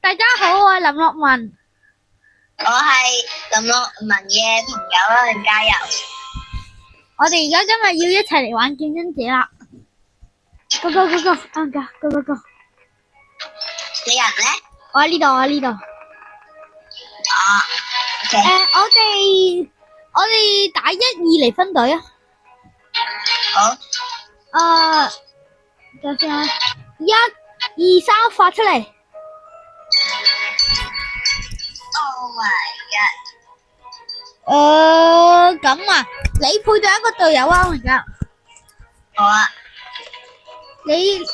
大家好，我係林樂文。我係林樂文嘅朋友啦，你加油！我哋而家今日要一齊嚟玩競爭者啦！Go go go go，啱㗎 ，go go go。你人咧？我喺呢度，我喺呢度。OK。我哋打1、2嚟分隊啊。好。等先啊！1、2、3，發出嚟。Oh my god！咁啊，你配對一個隊友啊，我而家。好啊。你啱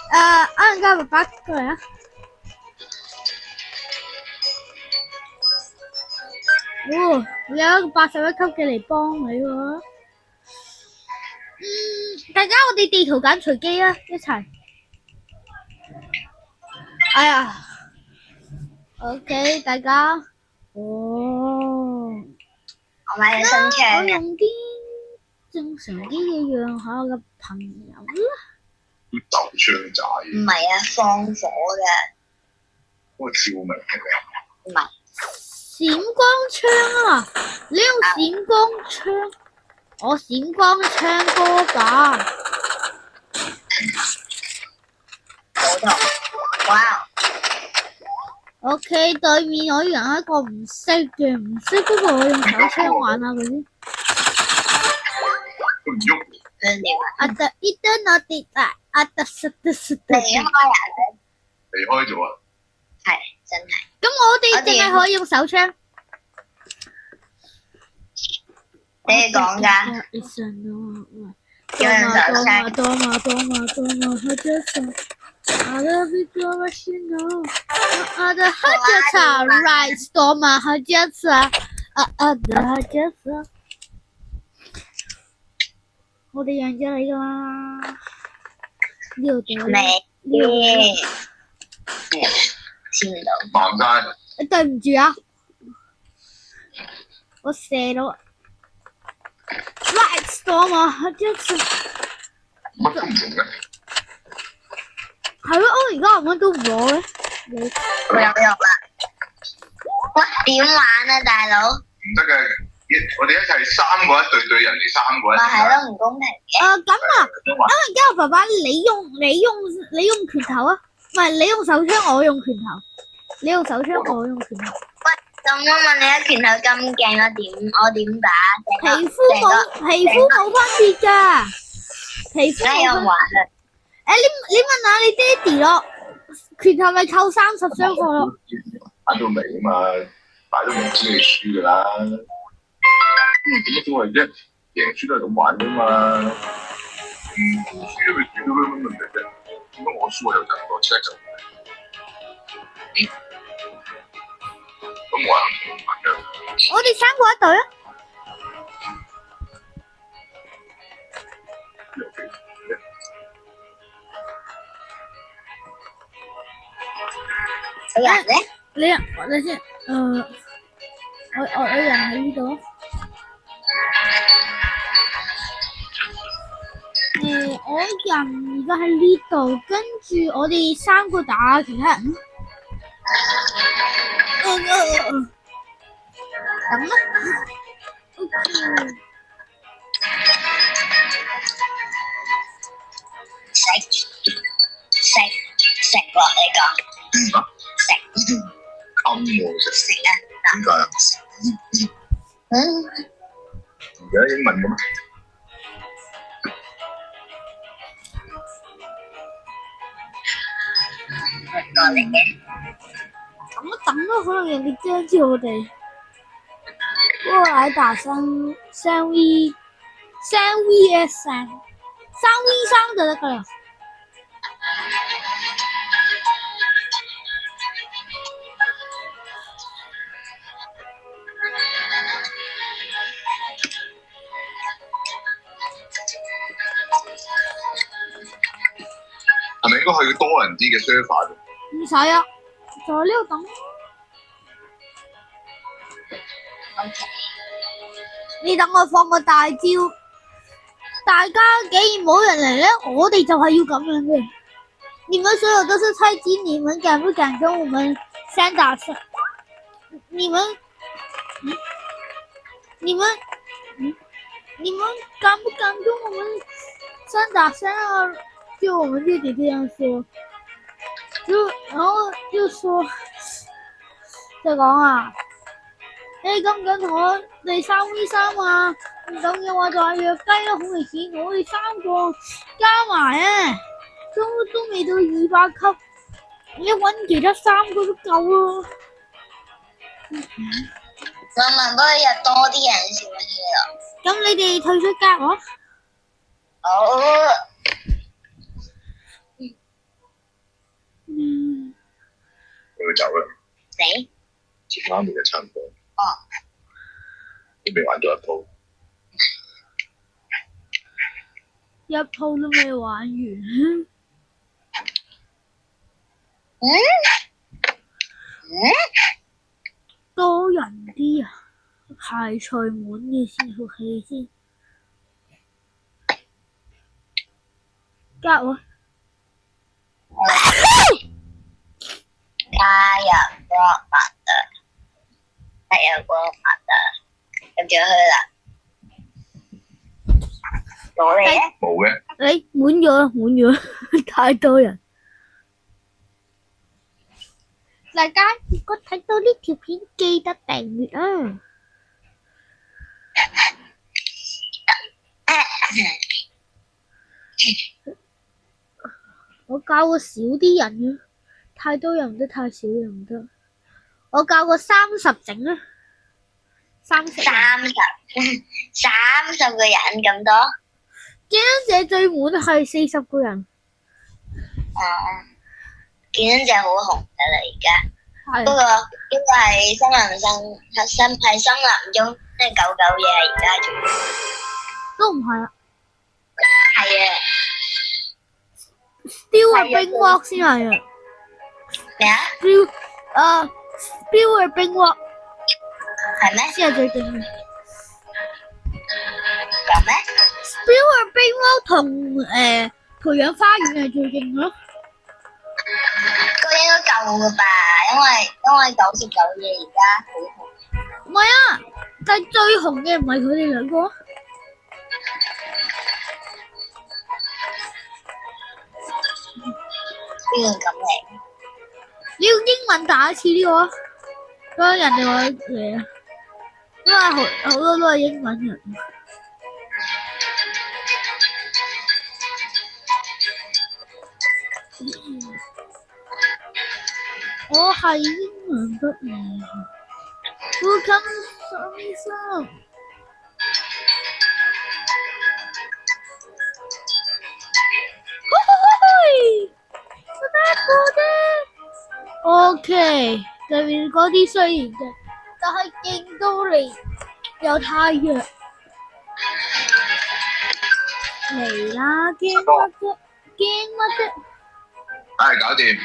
啱爸爸過嚟啊！哦，有一個81級嘅嚟幫你喎。大家我哋地圖揀隨機啊，一齊。哎呀 ，OK， 大家。哦。我買咗新槍。我用啲正常啲嘅讓下我嘅朋友啦。鬥槍仔。唔係啊，放火嘅。嗰個照明係咪？唔係。閃光槍啊！你用閃光槍，我閃光槍多㗎。好痛！哇 OK， 對面我用一個唔識嘅，唔識不過我用手槍玩下佢先。佢唔喐。啊得一得我跌大，啊得實得實得。離開人。離開咗啊！係真係。咁我哋淨係可以用手槍。你哋講㗎。要用手槍。我哋贏咗你㗎啦！呢度點？未。聽唔到。盲晒。對唔住啊！我射到。Right storm 啊！乜都唔用嘅。係咯，我而家乜都唔攞嘅。我有用啦。喂，點玩啊，大佬？唔得嘅，我哋一齊3個一隊對人哋3個一隊。咪係咯，唔公平嘅。咁啊，因為而家爸爸你用拳頭啊，唔係你用手槍，我用拳頭。你用手槍，我用拳頭。喂，咁我問你一拳頭咁勁，我點打？皮膚冇分別㗎，皮膚冇分別。你問下你爹哋咯，拳頭咪扣30傷害咯。打到尾啊嘛，打都唔知你輸㗎啦。點所謂啫？贏輸都係咁玩啫嘛。輸都咪輸咗乜問題啫？點解我輸我又贏多車就？咁我係唔玩嘅。我哋3個一隊啊！你人咧？你先，我人喺呢度。我人而家喺呢度，跟住我哋3個打其他人。等啦。食落你講。食。冚我食。食啊！點解啊？而家英文嘅咩？過嚟嘅。咁等咯，可能人哋驚住我哋。過嚟打3 vs3，3 v3就得㗎啦。係咪應該去多人啲嘅 server 度？唔使啊，就喺呢度等。你等我放個大招，大家既然冇人嚟咧，我哋就係要咁樣嘅。你們所有都是菜雞，你們敢不敢跟我們三打三，你们敢不敢跟我们三打三啊？就我们弟弟这样說，然後就說就講啊，你敢唔敢同我哋3v3啊？唔敢嘅話就係弱雞啦，好危險！我哋3個加埋啊，都未到200級，你揾其他3個都夠咯。我問不如入多啲人先咯。咁你哋退出加我？好。佢走啦。你？接啱你嘅差唔多。哦。都未玩到一鋪。一鋪都未玩完。多人啲啊，排除滿嘅伺服器先。加我。加入 Godmother，加入 Godmother，咁就去啦。到你咧？冇嘅。誒，滿咗，太多人。大家如果睇到呢條片，記得訂閱啊！我教個少啲人啊，太多人唔得，太少人唔得。我教個30整啊，30個人咁多。競爭者最滿係40個人。競爭者好紅㗎啦，而家。不過因為森林中即係狗嘢係而家最都唔係啊。係啊。Still 冰鑊先係啊。咩啊？Still 冰鑊係咩？先係最勁嘅。咁咩 ？Still 冰鑊同培養花園係最勁咯。都應該夠㗎吧，因為99嘢而家好紅。唔係啊，但係最紅嘅唔係佢哋兩個。邊個咁嚟？你用英文打一次呢個，咁人哋話嚟啊，因為好多都係英文人。我係英文不嚟，我近3v3。OK， 對面嗰啲雖然嘅，但係勁到嚟又太弱。嚟啦，驚乜啫？驚乜啫？搞掂。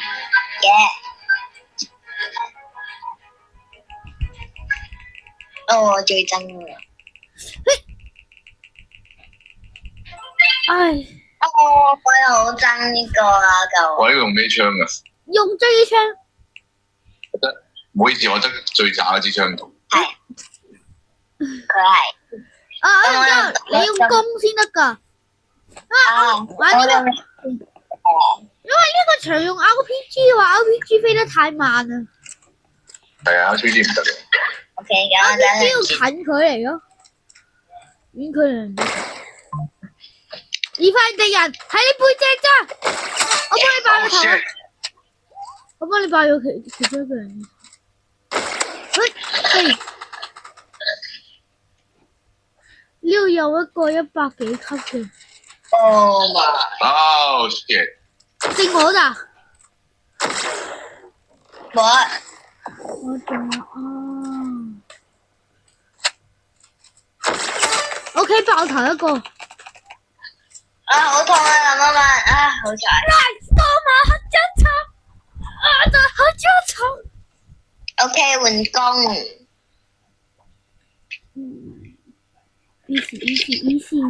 我最憎㗎。我好憎呢個啊！我呢個用咩槍㗎？用追槍。唔好意思，我得最渣嗰支槍度。係。佢係。你用弓先得㗎。玩呢個。因為呢個場用 RPG 嘅話 ，RPG 飛得太慢啦。係啊，RPG 唔得嘅。OK， 咁RPG 要近距離咯，遠距離唔得。而塊敵人喺你背脊咋，我幫你爆個頭。我幫你爆咗其中一個人。呢度有一個100幾級嘅。Oh shit！正我咋？我中啦！OK， 爆頭一個。好痛啊！林媽媽好彩。多馬黑真慘，就黑真慘。OK， 換工。easy 呢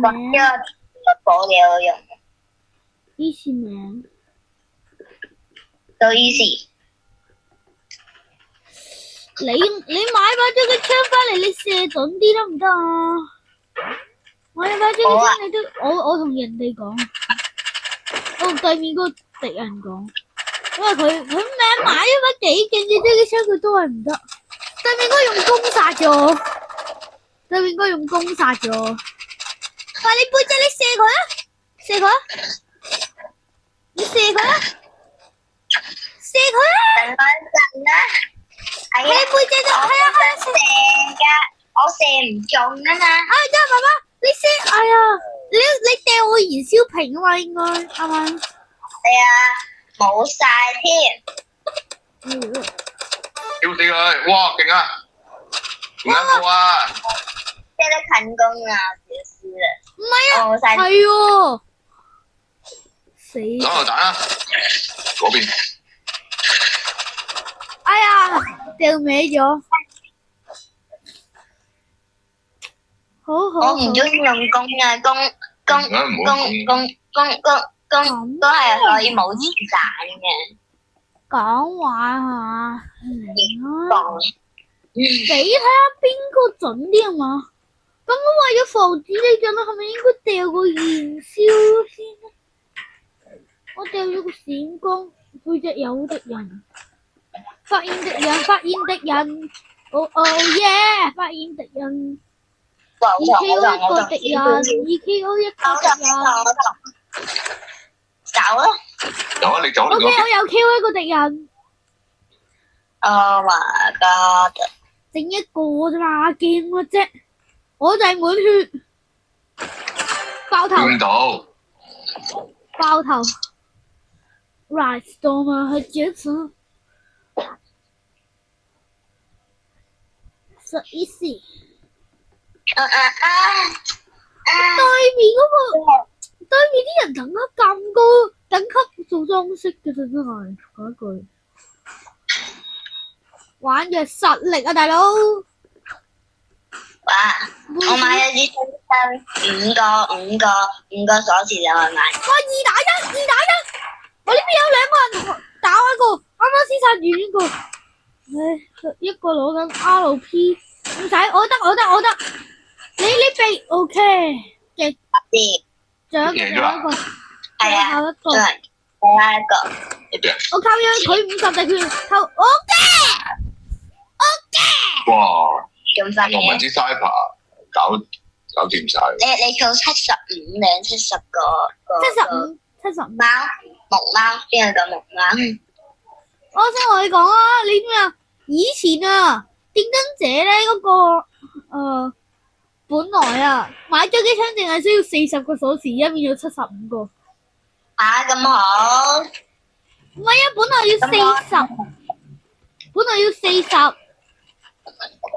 個寶幾好用。easy 名。都 easy。你買把狙擊槍翻嚟，你射準啲得唔得啊？買把狙擊槍你都我同人哋講，我同對面嗰個敵人講，因為佢名買咗把幾勁嘅狙擊槍，佢都係唔得。對面應該用弓殺咗我，對面應該用弓殺咗我。喂，你背脊你射佢啊！射佢啊！你射佢啊！射佢啊！等我一陣啦。係你背脊就係啊，射㗎，我射唔中啊嘛。啊，真係爸爸，你射，哎呀，你掉我燃燒瓶啊嘛，應該啱嘛？係啊，冇晒添。屌死佢！哇，勁啊！勁一個啊！射得近攻啊，小師啦。唔係啊，冇晒。係喎，死！攞榴彈啊！嗰邊。哎呀，掉歪咗。好好。我唔中意用弓啊，弓都係可以冇子彈嘅。講話係嘛？講。你睇下邊個準啲係嘛？咁我為咗防止你準，係咪應該掉個燃燒先咧？我掉咗個閃光，背脊有敵人，發現敵人，發現敵人，哦哦耶！發現敵人，2KO 一個敵人，2KO 一個敵人，走啦！走啊！你走你 OK， 我又 KO 一個敵人， Oh my god！整一個啫嘛，驚乜啫？我就係滿血，爆頭，見到。爆頭 ，Right Stormer 係決策，so easy。對面啲人等級咁高，等級做裝飾嘅真係嗰一句。玩嘅實力啊，大佬！哇！我買咗支槍，五個鎖匙就去買。哇！2打1，我呢邊有2個人打我一個，啱啱先殺完一個。唉，一個攞緊 RP， 唔使，我得。你避 OK， 勁。仲有一個，係啊，最後一個。再加一個。我靠咗佢50滴血，扣 OK。哇！咁快農民之 Cyber 搞掂晒。你扣75定70個75貓木貓，邊個木貓？我想同你講啊，你知咩啊？以前啊，電燈姐咧嗰個本來啊買狙擊槍淨係需要40個鎖匙，而家變咗75個。咁好？唔係啊，本來要40，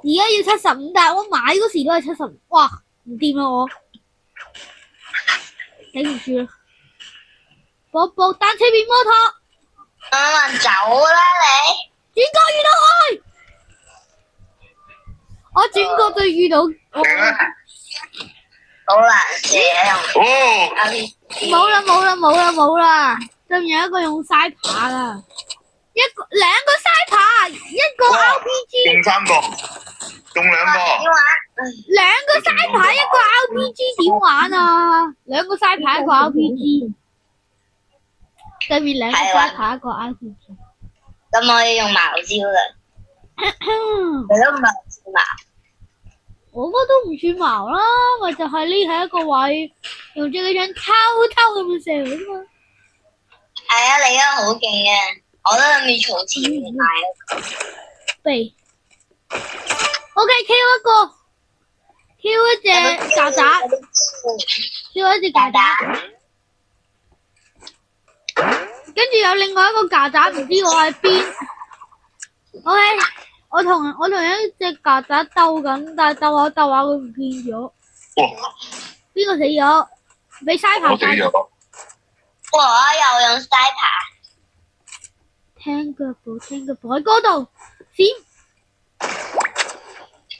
而家要75，但係我買嗰時都係70，哇，唔掂啊我，頂唔住啦！博單車變摩托，走啦你！轉角遇到愛，我轉角就遇到愛。好難射哦！冇啦，對面有一個用曬爬啦，兩個曬爬，一個 RPG， 中3個，中2個。兩個曬爬，一個 RPG 點玩啊？兩個曬爬，一個 RPG， 對面兩個曬爬，一個 RPG。咁我要用茅招啦。你都唔係茅。我嗰都唔算茅啦，咪就係匿喺一個位，用住嗰張偷咁樣射佢啫嘛。係啊，你而家好勁嘅，我都諗住儲錢買。避 OK，Q 一個 ，Q 一隻曱甴，Q 一隻曱甴，跟住有另外一個曱甴，唔知我喺邊。OK， 我同一隻曱甴鬥緊，但係鬥下佢唔見咗。哇！邊個死咗？俾篩爬殺咗。我又用篩爬。聽腳步喺嗰度閃。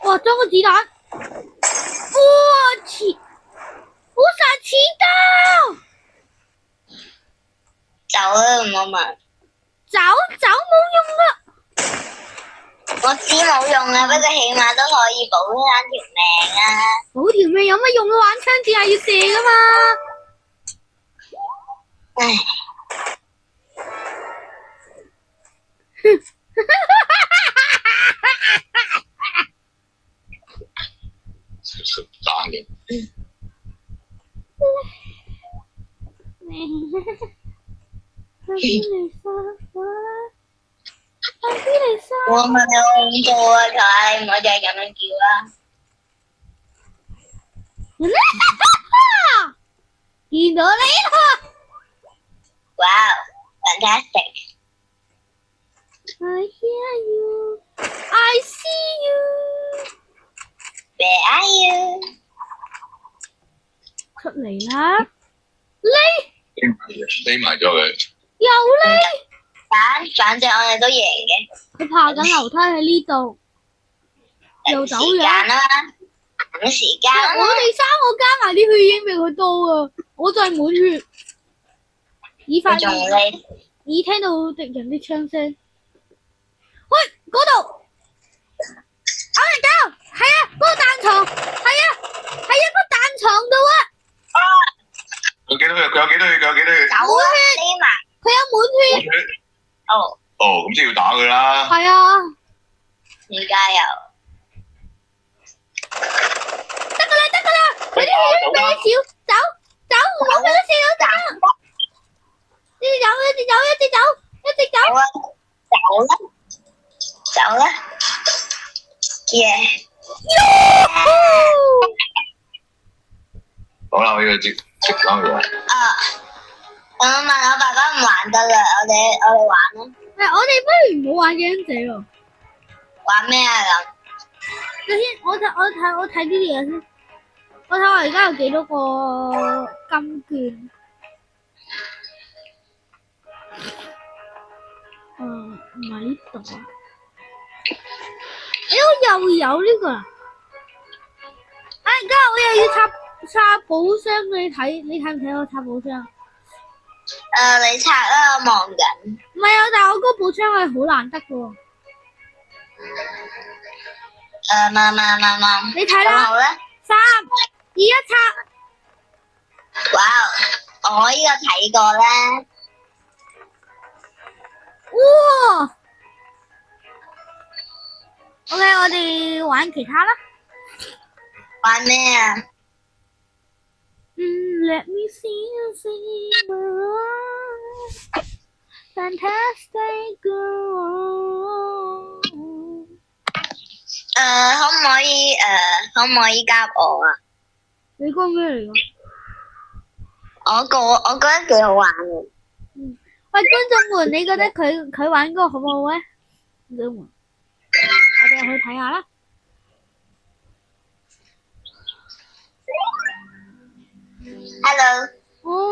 哇！裝個子彈。我去！我殺遲到。走啦，唔好問。走冇用啦。我知冇用啊，不過起碼都可以保翻條命啊！保條命有乜用啊？玩槍戰係要射噶嘛？唉，食蛋嘅。我咪恐怖啊！佢唔好再咁樣叫啦。見到你啦！ Wow, fantastic! I hear you, I see you. Where are you? 出嚟啦！你匿埋咗佢。有你！反正我哋都贏嘅。佢爬緊樓梯喺呢度，又走時間咗。啦，等時間啦。我哋三個加埋啲血已經比佢多啊！我就係滿血。已發現，已聽到敵人啲槍聲。喂，嗰度！我嚟搞，係啊，嗰個彈床，係啊，係一個彈床度啊！佢有幾多血？佢有幾多血？佢有幾多血？走啊！匿埋。佢有滿血。哦。哦，咁即係要打佢啦。係啊。要加油。得㗎啦，得㗎啦！佢啲血比你少，走，唔好俾佢射到走。一直走，一直走，一直走，一直走。走啦！耶！好啦，我要接翻佢。我問我爸爸唔玩得啦，我哋玩啦。我哋不如唔好玩驚死喎。玩咩啊咁？首先，我睇呢啲嘢先。我睇我而家有幾多個金券。唔係呢度啊。又有呢個啊！而家我又要插寶箱俾你睇，你睇唔睇我插寶箱？你拆啦，我望緊。唔係啊，但係我嗰寶箱係好難得嘅喎。你睇啦。好咧。3、2、1，插。哇！我呢個睇過啦。哇 ！OK， 我哋玩其他啦。玩咩啊？Let me see you sing fantastic girl。可唔可以夾我啊？你講咩嚟㗎？我覺得幾好玩嘅。喂，觀眾們，你覺得佢玩嗰個好唔好咧？觀眾們，我哋去睇下啦。Hello。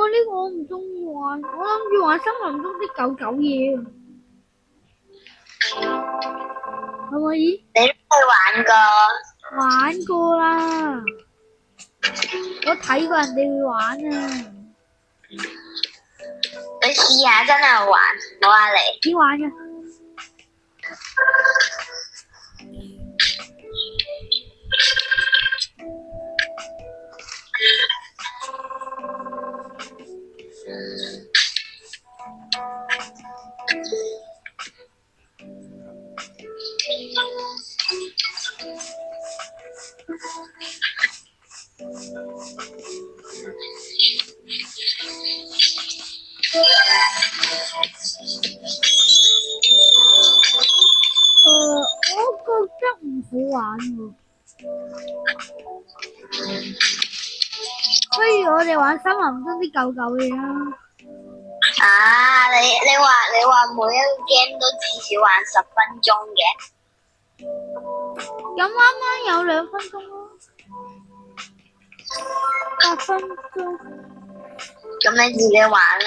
呢個我唔中意玩，我諗住玩森林中啲狗狗嘢。可唔可以？你都去玩過？玩過啦，我睇過人哋會玩啊。你試下真係好玩，我話你。點玩嘅？我覺得唔好玩喎。不如我哋玩森林中啲狗狗嘢啦。你話每一個 game 都至少玩10分鐘嘅？咁啱啱有2分鐘咯，8分鐘。咁你自己玩啦。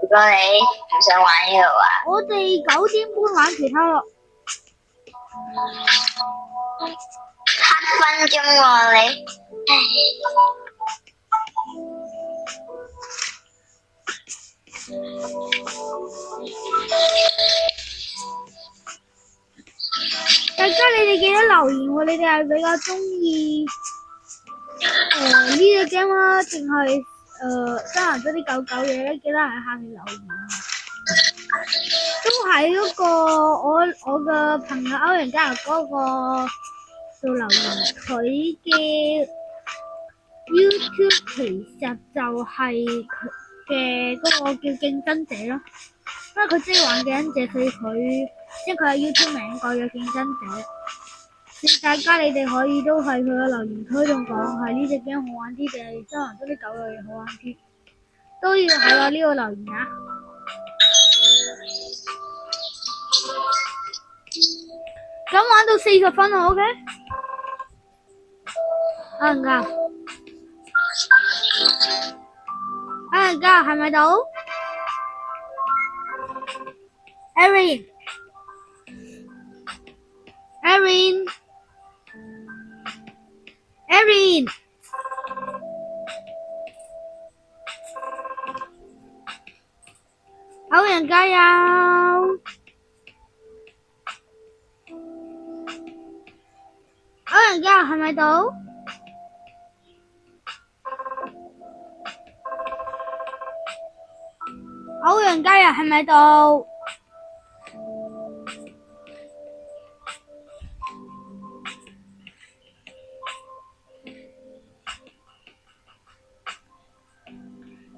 如果你唔想玩嘅話，我哋9點半玩其他咯。7分鐘喎你。大家你哋記得留言喎，你哋係比較中意呢隻 game 啊，定係真人嗰啲狗狗嘢咧？記得喺下面留言。都喺嗰個我嘅朋友歐陽嘉嗰個度留言，佢嘅 YouTube 其實就係佢嘅嗰個叫競爭者咯，因為佢中意玩競爭者，所以佢即係佢係 YouTube 名改咗競爭者。所以大家你哋可以都係佢嘅留言區度講係呢隻 game 好玩啲定係真人嗰啲狗類好玩啲，都要喺我呢個留言啊！咁玩到40分啊 ，OK？ 歐陽嘉，歐陽嘉係咪到 ？Erin，歐陽嘉有。歐陽嘉係咪到？歐陽嘉係咪到？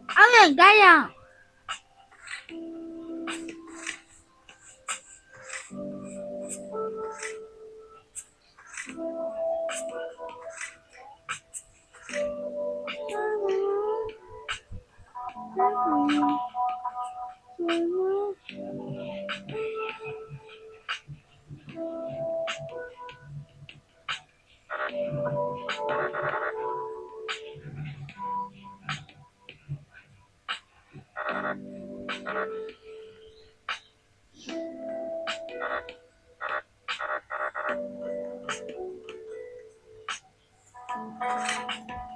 歐陽嘉呀！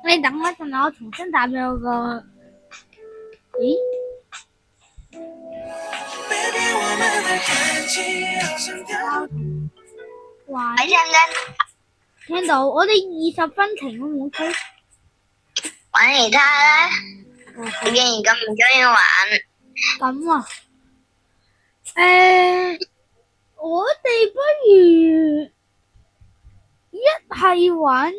你等一陣，我重新打俾我個。咦？喂，聽到？我哋20分停都冇推。玩其他啦，你竟然咁唔中意玩。咁啊？我哋不如一係玩，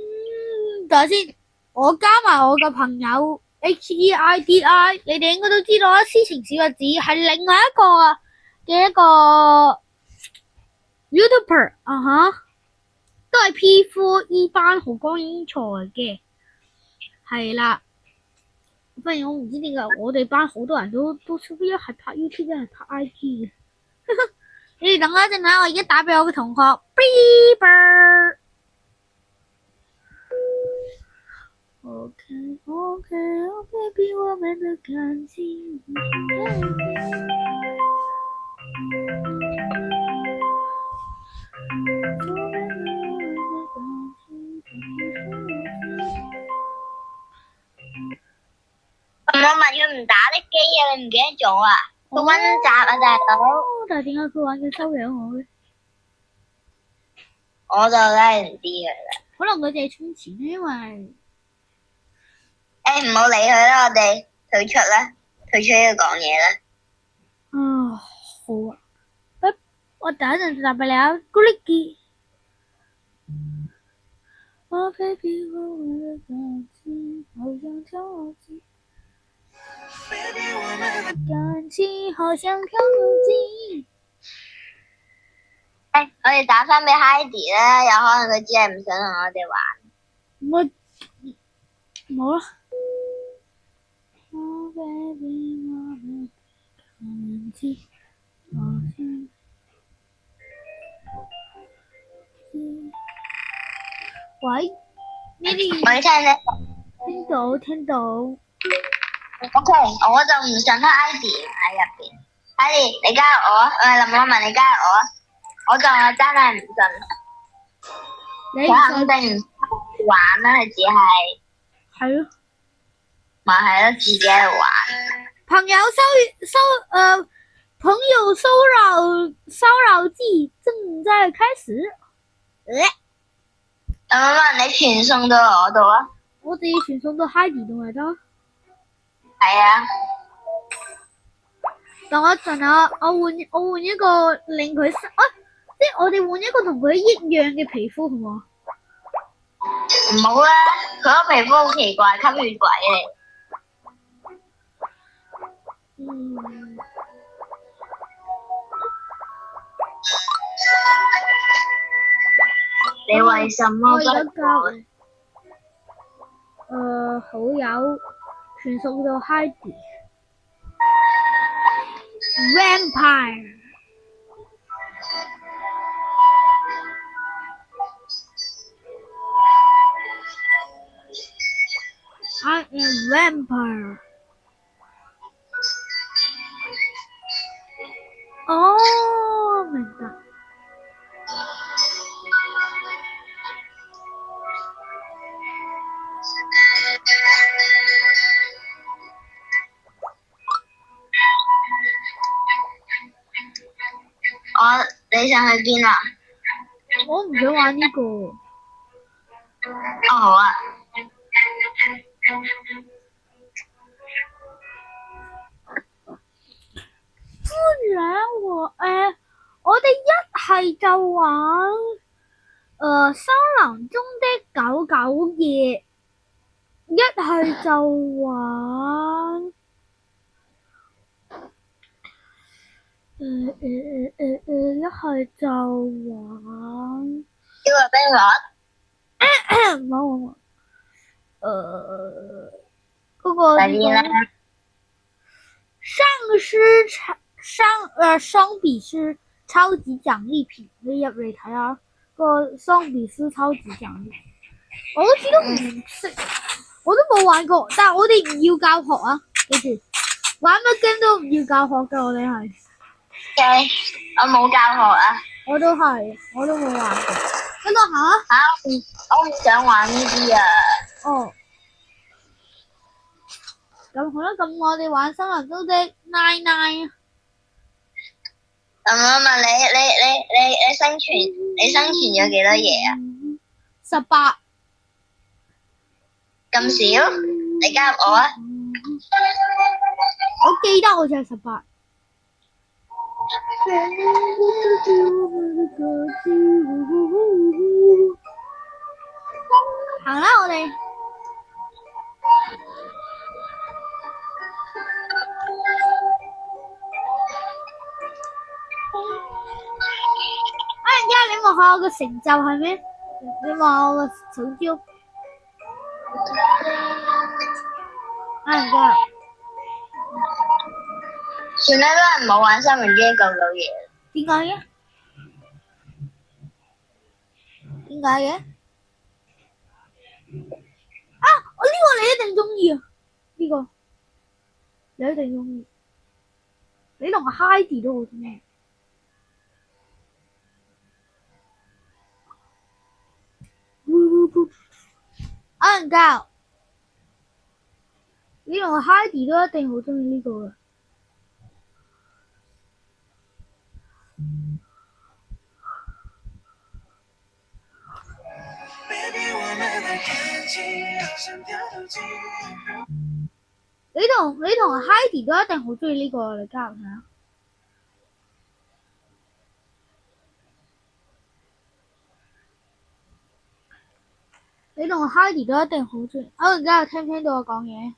等下先。我加埋我嘅朋友 HEIDI， 你哋應該都知道啦。詩情小日子係另外一個嘅一個 YouTuber 都係 P4E 班豪光英才嘅，係啦。反而我唔知點解我哋班好多人都一係拍 YouTube 一係拍 IG 嘅。你哋等我一陣啦，我而家打俾我嘅同學 Beaver。OK， oh baby， 我們的感情。我問佢唔打的機啊，你唔記得咗啊？佢溫習啊，大佬。但係點解佢玩嘅收養我嘅？我就真係唔知佢啦。可能佢哋係充錢，因為唔好理佢啦，我哋退出啦，退出呢度講嘢啦。好啊。我等一陣就答俾你啊 ，Gully。我 baby， 我的感情好像跳機。感情好像跳機。我哋打返俾 Heidi 啦，有可能佢只係唔想同我哋玩。冇啦。Oh baby， 我的感情好像。喂，呢啲喂，聽咧？聽到。OK， 我就唔信 Heidi 喺入邊。Heidi，你加入我啊！林樂文，你加入我啊！我就係真係唔信。佢肯定唔玩啦，佢只係。係咯。咪係咯，自己喺度玩。朋友騷擾季正在開始。你傳送到我度啊？我哋傳送到 Heidi 度咪得？係啊。等我一陣啊，我換一個令佢即係我哋換一個同佢一樣嘅皮膚好唔好？唔好啦，佢個皮膚好奇怪，吸血鬼嚟。你為什麼不改？好友傳送到 Heidi Vampire。I am vampire。哦，明白。你想去邊啊？我唔想玩呢個。好啊。不然我哋一係就玩森林中的狗狗夜，一係就玩一係就玩呢個冰樂。冇嗰個桑比斯超級獎勵片，你入嚟睇下個桑比斯超級獎勵片。我好似都唔識，我都冇玩過，但係我哋唔要教學啊，記住玩乜 game 都唔要教學㗎，我哋係。我冇教學啊。我都係，我都冇玩過。跟我行啊！我唔想玩呢啲啊。哦。咁好啦，咁我哋玩森林中的99。你生存咗幾多嘢啊？18。咁少？你加入我啊！我記得好似係18。行啦，我哋。你望下我個成就係咩？你望下我個手招。算啦，都係唔好玩三文機狗狗嘢。點解嘅？我呢個你一定中意啊！呢個你一定中意。你同 Heidi 都好中意。教你同 Heidi 都一定好中意呢個嘅。你同 Heidi 都一定好中意呢個，你加入下。你同 Heidi 都一定好中意。而家聽唔聽到我講嘢？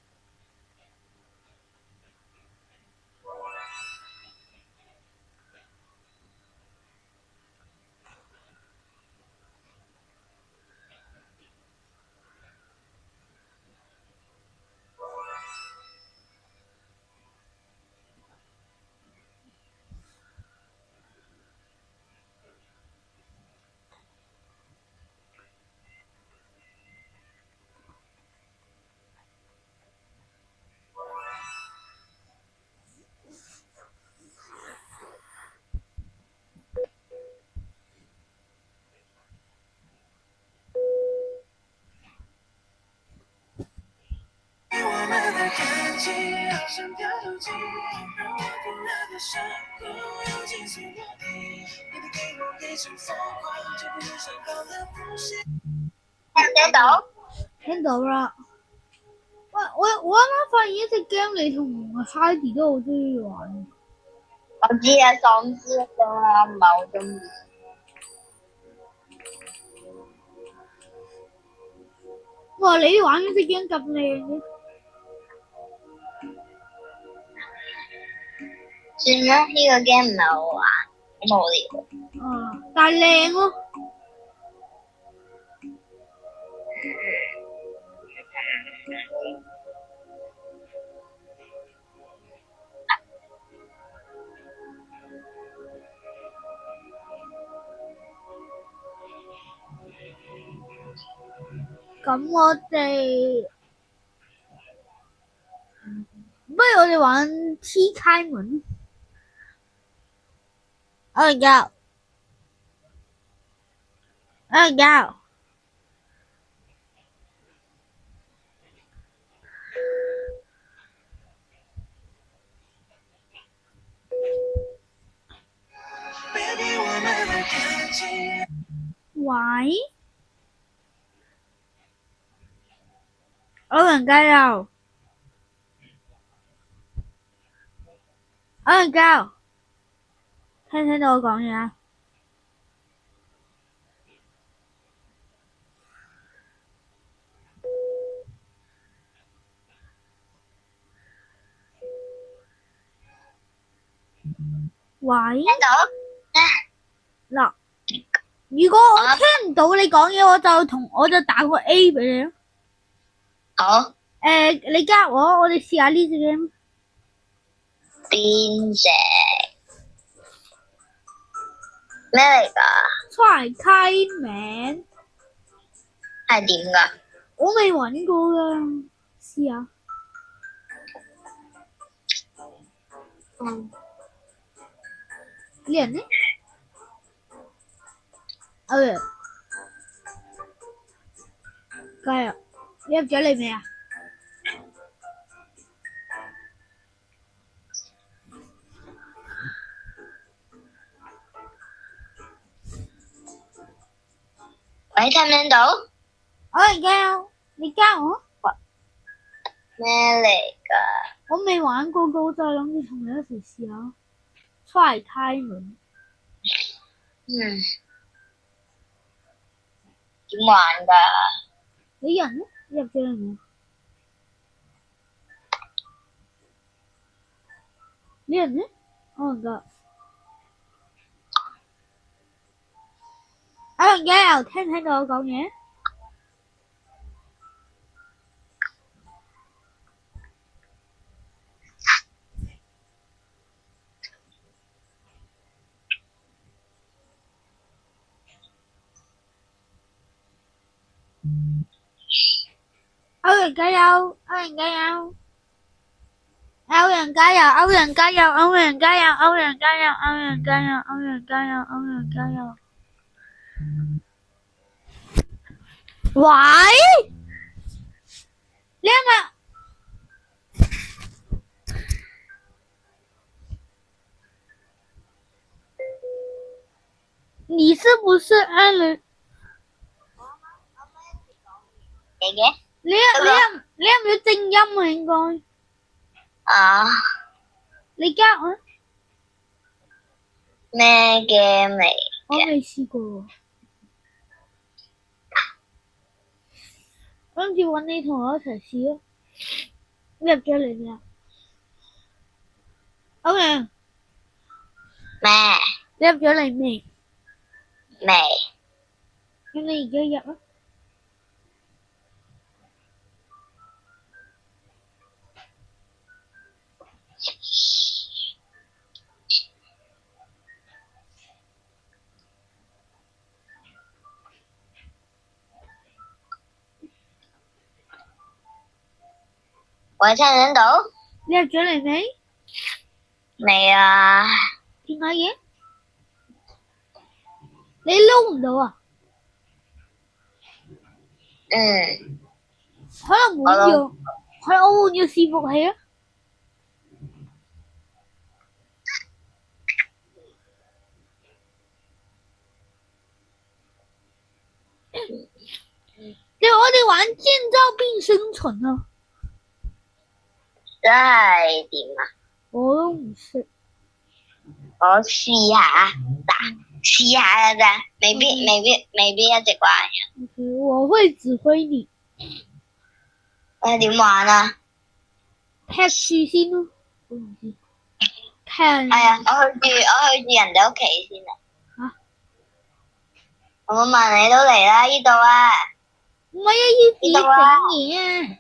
聽到？聽到啦。喂，我啱啱發現一隻 game 你同 Heidi 都好中意玩。我知啊，喪屍㗎嘛，唔係好中意。哇！你玩嗰隻 game 咁靚嘅。算啦，呢個 game 唔係好玩，好無聊。但係靚咯。咁我哋不如我哋玩 T 開門。go。go。喂，歐陽加油！歐陽加油！聽唔聽到我講嘢啊？喂，聽到？嗱，如果我聽唔到你講嘢，我就打個 A 俾你咯。好。你加我哋試下呢隻 game。邊隻？咩嚟㗎？踹開門係點㗎？我未玩過㗎，試下。練呢？加油！你入咗嚟未啊？喂，聽唔聽到？加油！你加我。咩嚟㗎？我未玩過㗎，我就諗住同你一齊試下。踹開門。點玩㗎？你人呢？你入咗嚟未？你人呢？加油！聽唔聽到我講嘢？歐陽加油！歐陽加油！歐陽加油！歐陽加油！歐陽加油！歐陽加油！歐陽加油！歐陽加油！歐陽加油！喂，你係咪？你是不是按了？你有冇靜音啊？應該。你加我。咩 game 嚟？我未試過。我諗住搵你同我一齊試咯。你入咗嚟未啊？歐陽。咩？你入咗嚟未？未。咁你而家入啊？喂，聽唔聽到？你入咗嚟未？未啊。點解嘅？你撈唔到啊？可能換咗，我換咗伺服器啊。哋玩建造並生存啊！真係點啊？我都唔識。我試下，嗱，試下㗎咋，未必一直玩。我會指揮你。點玩啊？踢樹先咯，我唔知。睇係啊，我去住人哋屋企先啊。嚇！我問你都嚟啦，呢度啊。唔係啊，要自己整嘢啊。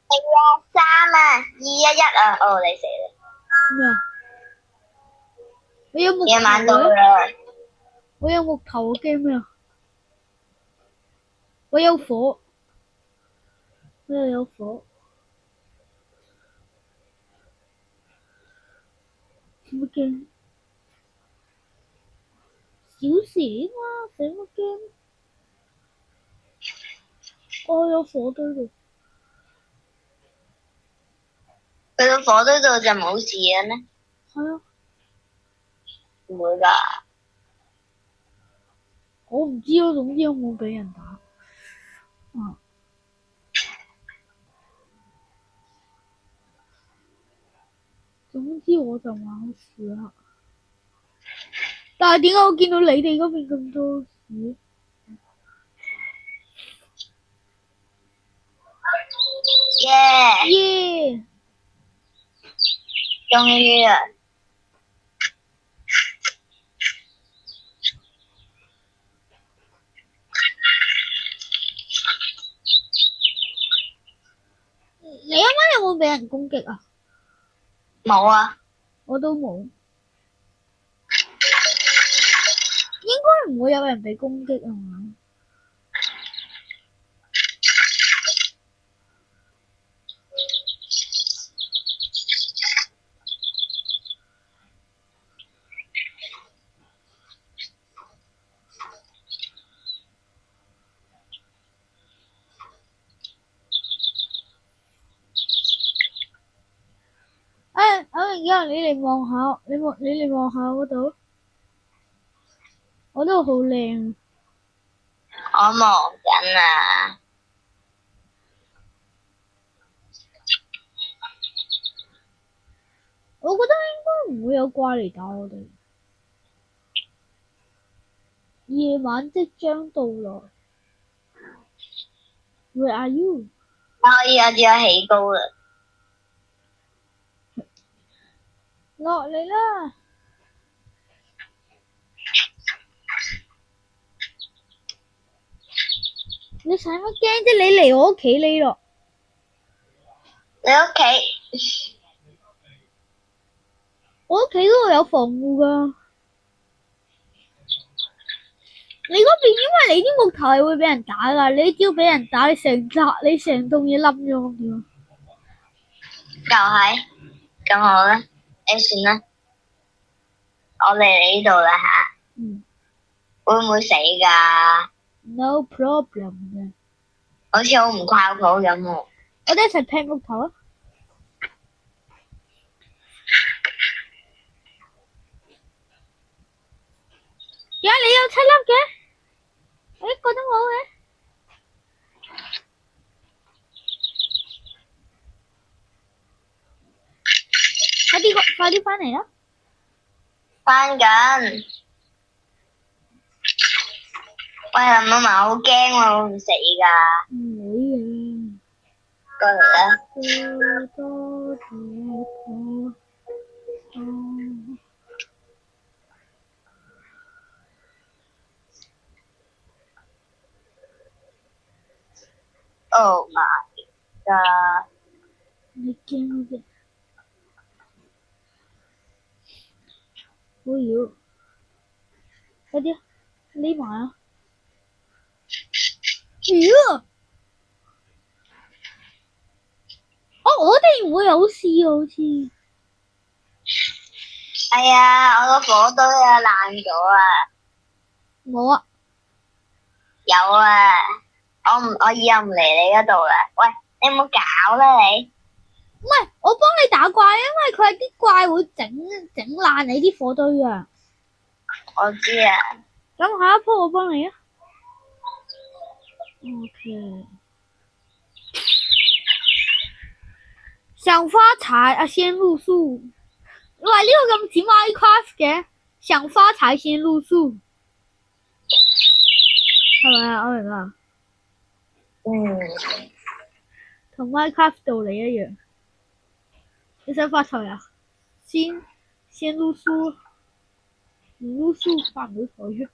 係啊，3啊，211啊，哦，你死啦。咩啊？我有木頭夜晚到啊！啦。我有木頭，我驚咩啊？我有火，我又有火。使乜驚？小事嘛，使乜驚？我有火堆度。去到火堆度就冇事嘅咩？係啊，唔會㗎。我唔知咯，總之我冇俾人打。啊！總之我就冇事啦。但係點解我見到你哋嗰邊咁多事？耶！終於啊！你啱啱有冇俾人攻擊啊？冇啊！我都冇。應該唔會有人被攻擊啊嘛。而家你嚟望下，你嚟望下嗰度，我都好靚。我望緊啊！我覺得應該唔會有怪嚟打我哋。夜晚即將到來。Where are you？ 我而家只有起高啦。落嚟啦！你使乜驚啫？你嚟我屋企匿咯。你屋企？我屋企嗰度有防護噶。你嗰邊因為你啲木頭係會俾人打噶，你只要俾人打，你成棟嘢冧咗咁點啊？就係咁好啦，算啦，我嚟你呢度啦吓。會唔會死㗎？ No problem 嘅。好似好唔靠譜咁喎。我哋一齊劈木頭啊！點解你有7粒嘅？我一個都冇嘅。快啲返嚟啦！返緊。喂，林媽媽好驚喎，會唔會死㗎？唔會嘅。過嚟啦。Oh my god！你驚嗰啲？哎呦！快啲匿埋啊！哎呀！我哋唔會有事啊，好似。哎呀，我個火堆啊爛咗啊！冇啊！有啊！我以後唔嚟你嗰度啦。喂，你唔好搞啦你！唔係，我幫你打怪，因為佢係啲怪會整爛你啲火堆啊。我知啊。咁下一鋪我幫你啊。OK。上花柴啊，先露宿。喂，呢個咁似 Minecraft 嘅，上花柴先露宿，係咪啊？我明啊，同 Minecraft 道理一樣。你想發財啊？先露宿，唔露宿發唔到財。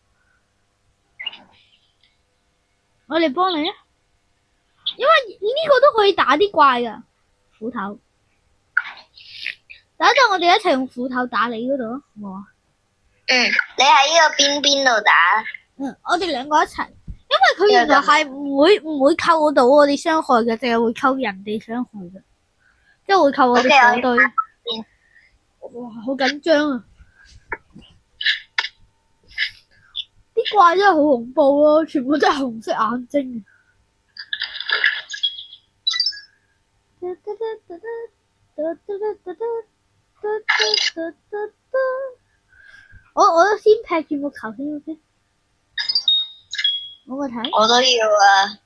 我哋幫你啊，因為呢個都可以打啲怪噶斧頭。等陣我哋一齊用斧頭打你嗰度啊，好唔好啊？你喺呢個邊度打。我哋兩個一齊，因為佢原來係唔會扣到我哋傷害嘅，淨係會扣人哋傷害嘅，即係會扣我哋火堆。哇，好緊張啊！啲怪真係好恐怖咯，全部都係紅色眼睛。我都先劈住木頭先，OK？我咪睇。我都要啊。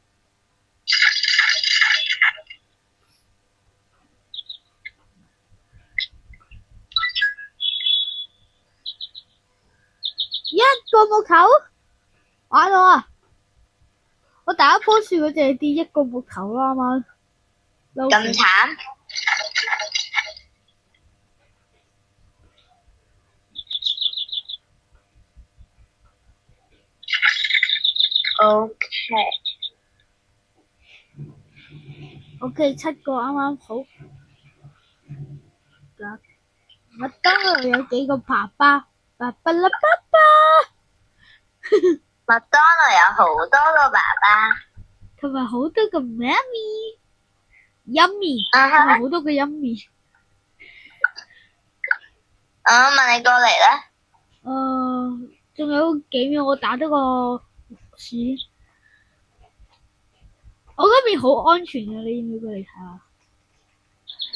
一個木頭，玩到啊！我第一棵樹佢淨係跌一個木頭啦，啱啱。咁慘。OK， 7個啱啱好。麥當勞有幾個爸爸？爸爸啦爸爸。麥當勞有好多個爸爸，同埋好多個媽咪，yummy，同埋好多個 yummy。我問你過嚟啦。仲有幾秒我打咗個鼠。我嗰邊好安全嘅，你要唔要過嚟睇下？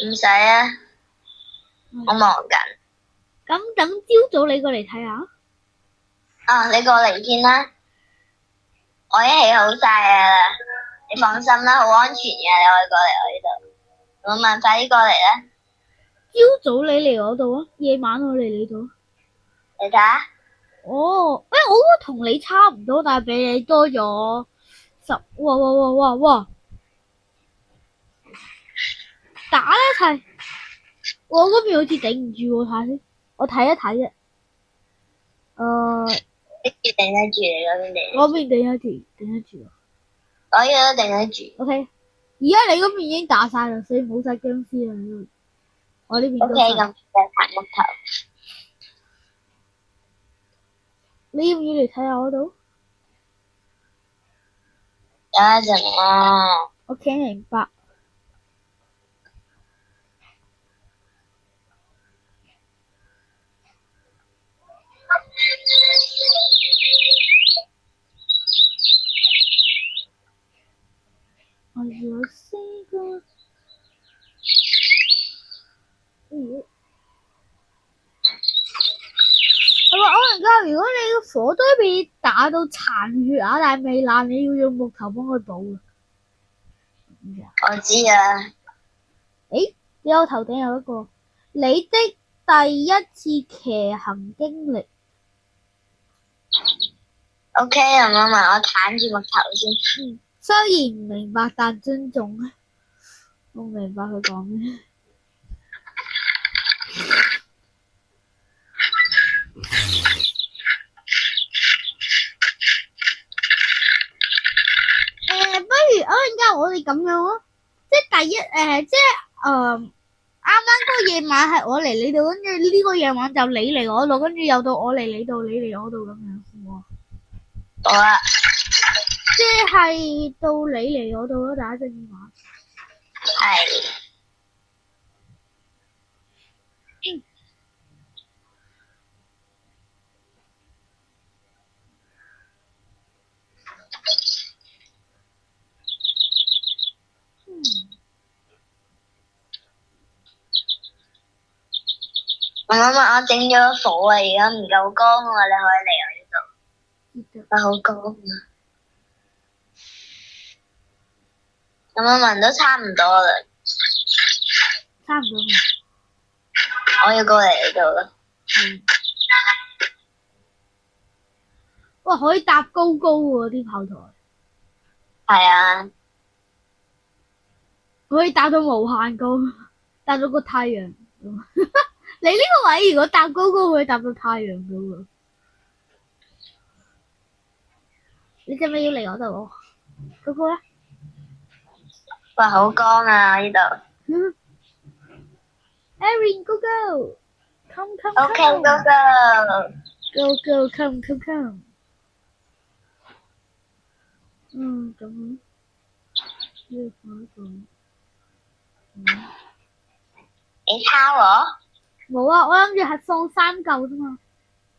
唔使啊，我忙緊。咁等朝早你過嚟睇下。你過嚟先啦，我已經起好晒啊，你放心啦，好安全嘅，你可以過嚟我呢度。我問快啲過嚟啦。朝早你嚟我度啊，夜晚我嚟你度。你睇下。我都同你差唔多，但係比你多咗10。哇！打一齊。我嗰邊好似頂唔住，我睇下先。我睇一睇啫。頂得住你嗰邊頂。我邊頂得住。我呢度都頂得住。OK， 而家你嗰邊已經打晒啦，所以冇晒僵屍啦。我呢邊都。OK， 咁就爬木頭。你要唔要嚟睇下我度？等一陣啊。OK， 明白。我有4個。歐陽哥，如果你個火堆被打到殘血啊，但係未爛，你要用木頭幫佢補。我知啊。你我頭頂有一個你的第一次騎行經歷。OK， 媽媽，我攤住木頭先。雖然唔明白，但尊重。我唔明白佢講咩。不如歐陽哥，我哋咁樣咯，即係第一啱啱嗰個夜晚係我嚟你度，跟住呢個夜晚就你嚟我度，跟住又到我嚟你度，你嚟我度咁樣，好唔好？好啊。即係到你嚟我度咯，打一陣電話。係。媽媽，我整咗火啊，而家唔夠光啊，你可以嚟我呢度。我好光啊。媽媽聞都差唔多啦。差唔多未？我要過嚟呢度咯。哇，可以搭高高喎啲炮台，係啊，可以搭到無限高，搭到個太陽。你呢個位如果搭高高，可以搭到太陽噶喎。你係咪要嚟我度？嗰個咧？哇，好光啊呢度。Erin go go come come OK come go go。 go go come come come。咁呢個你抄我？冇啊，我諗住係送3嚿啫嘛，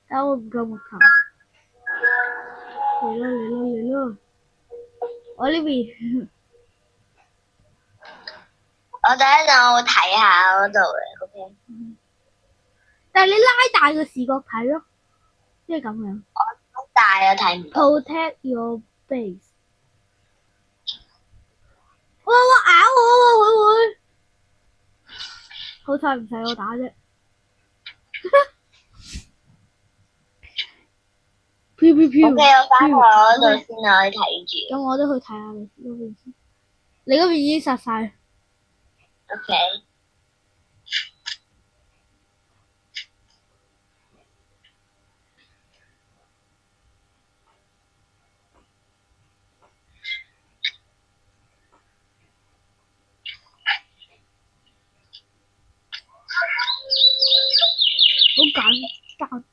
但我唔夠木頭。嚟啦！我呢邊。我第一陣我會睇下嗰度嘅。OK。但係你拉大個視角睇咯，即係咁樣。好大啊，睇唔到。Protect your base。哇！咬我會。好彩唔使我打啫。飄飄飄。OK，我翻去我嗰度先啊，你睇住。咁我都去睇下你嗰邊先。你嗰邊已經殺晒。OK。好簡單。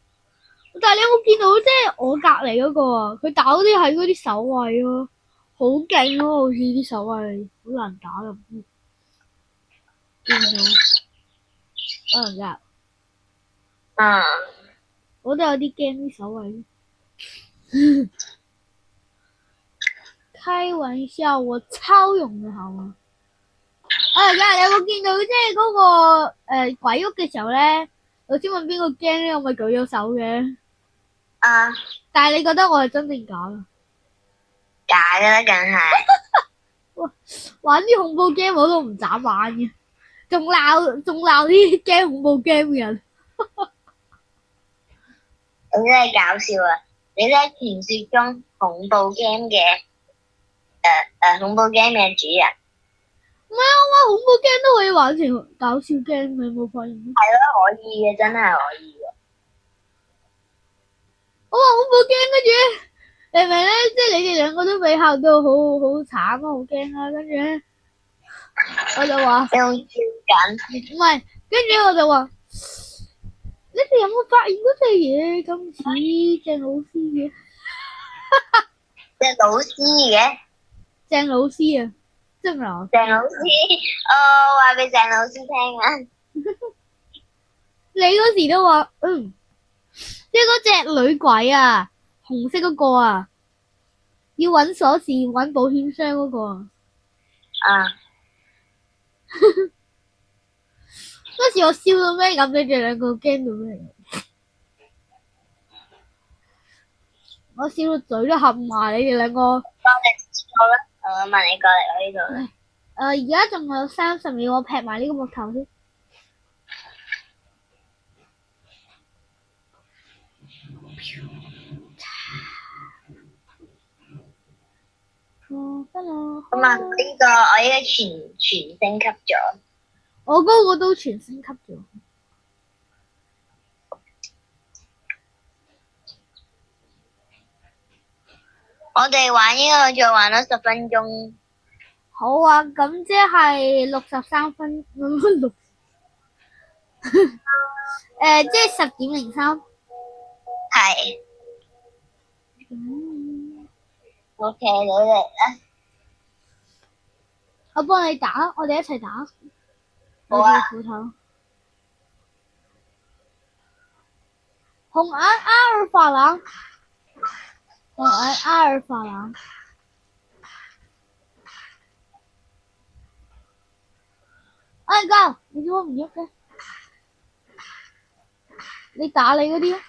但係你有冇見到即係我隔離嗰個啊？佢打嗰啲係嗰啲守衛咯，好勁咯，好似啲守衛好難打咁。見到可能㗎。我都有啲驚啲守衛。開玩笑，我超勇嘅好嗎？你有冇見到即係嗰個鬼屋嘅時候咧？我先問邊個驚咧，我咪舉咗手嘅。但係你覺得我係真定假啊？假嘅啦，梗係。玩啲恐怖 game 我都唔眨眼嘅，仲鬧啲驚恐怖 game 嘅人。你真係搞笑啊！你咧傳說中恐怖 game 嘅恐怖 game 嘅主人。唔係啊，我話恐怖 game 都可以玩成搞笑 game，你有冇發現？係咯，可以嘅，真係可以嘅。我話恐怖 game，跟住你明唔明咧？即係你哋兩個都俾嚇到好慘啊，好驚啊！跟住咧，我就話你仲笑緊？唔係，跟住我就話你哋有冇發現嗰隻嘢咁似鄭老師嘅？隻老師嘅？鄭老師啊，真係鄭老師，話俾鄭老師聽啊！你嗰時都話即係嗰隻女鬼啊，紅色嗰個啊，要揾鎖匙揾保險箱嗰個啊。嗰時我笑到咩咁，你哋兩個驚到咩？我笑到嘴都合埋，你哋兩個。好啦，我問你過嚟我呢度啦。而家仲有30秒，我劈埋呢個木頭先。咁啊，呢個我依家全升級咗。我嗰個都全升級咗。我哋玩呢個再玩咗10分鐘。好啊，咁即係63分6。即係10:03。係。OK，你嚟啦。我幫你打，我哋一齊打。好啊。斧頭。紅眼阿爾法狼。紅眼阿爾法狼。go！你點解唔喐嘅？你打你嗰啲啊？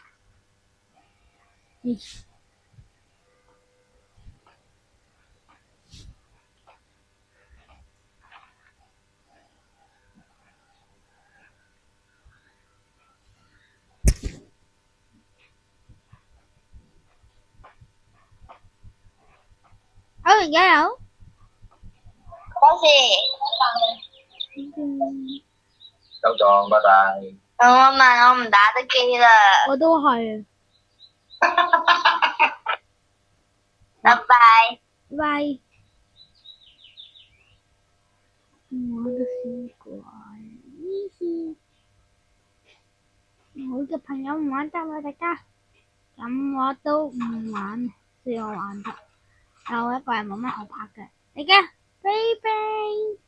人加油。多謝。收檔，拜拜。我問我唔打得機啦，我都係。拜拜。拜。我的小怪，我嘅朋友唔玩得啦，大家。咁我都唔玩，雖然我玩得，但我一個人冇乜好拍嘅。大家，拜拜。